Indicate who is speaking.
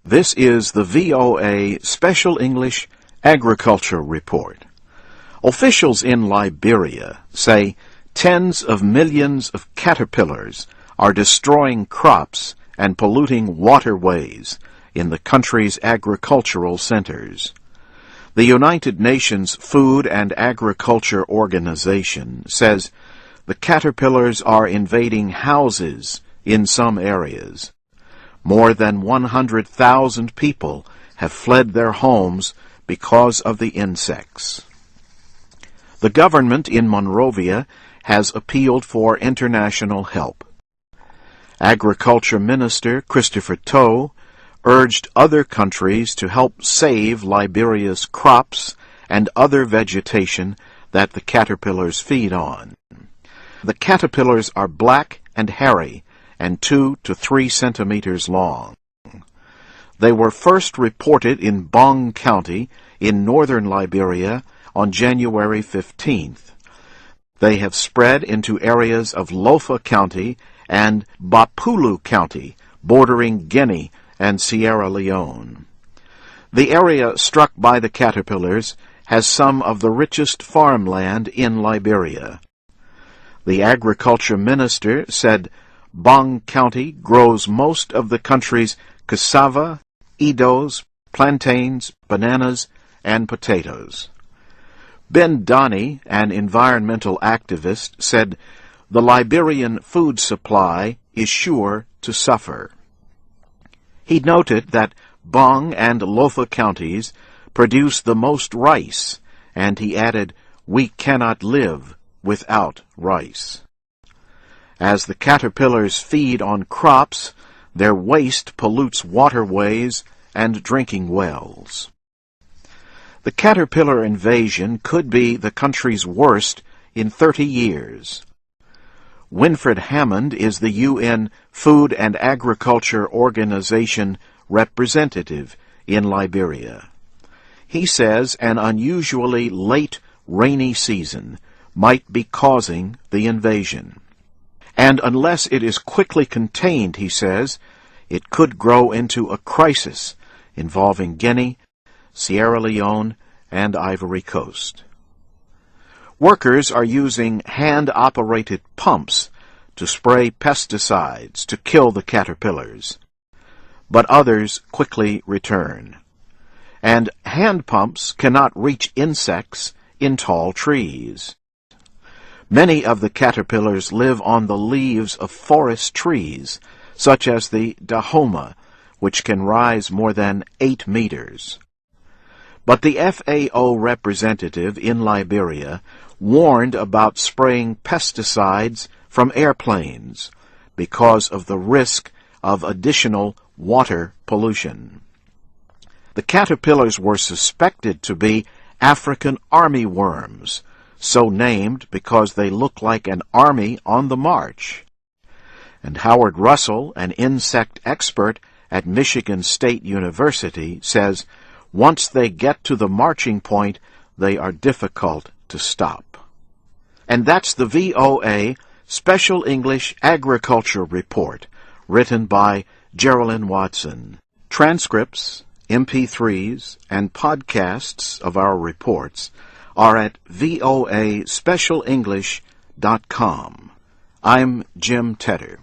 Speaker 1: This is the VOA Special English Agriculture Report. Officials in Liberia say tens of millions of caterpillars are destroying crops and polluting waterways in the country's agricultural centers. The United Nations Food and Agriculture Organization says the caterpillars are invading houses in some areas. More than 100,000 people have fled their homes because of the insects. The government in Monrovia has appealed for international help. Agriculture Minister Christopher Toe urged other countries to help save Liberia's crops and other vegetation that the caterpillars feed on. The caterpillars are black and hairy and 2 to 3 centimeters long. They were first reported in Bong County in northern Liberia on January 15th. They have spread into areas of Lofa County and Bapulu County, bordering Guinea and Sierra Leone. The area struck by the caterpillars has some of the richest farmland in Liberia. The agriculture minister said Bong County grows most of the country's cassava, eddoes, plantains, bananas, and potatoes. Ben Donnie, an environmental activist, said the Liberian food supply is sure to suffer. He noted that Bong and Lofa counties produce the most rice, and he added, "We cannot live without rice." As the caterpillars feed on crops, their waste pollutes waterways and drinking wells. The caterpillar invasion could be the country's worst in 30 years. Winfred Hammond is the UN Food and Agriculture Organization representative in Liberia. He says an unusually late rainy season might be causing the invasion. And unless it is quickly contained, he says, it could grow into a crisis involving Guinea, Sierra Leone, and Ivory Coast. Workers are using hand-operated pumps to spray pesticides to kill the caterpillars, but others quickly return. And hand pumps cannot reach insects in tall trees. Many of the caterpillars live on the leaves of forest trees, such as the dahoma, which can rise more than 8 meters. But the FAO representative in Liberia warned about spraying pesticides from airplanes because of the risk of additional water pollution. The caterpillars were suspected to be African armyworms, so named because they look like an army on the march. And Howard Russell, an insect expert at Michigan State University, says once they get to the marching point, they are difficult to stop. And that's the VOA Special English Agriculture Report, written by Geraldine Watson. Transcripts, MP3s, and podcasts of our reports are at voaspecialenglish.com. I'm Jim Tedder.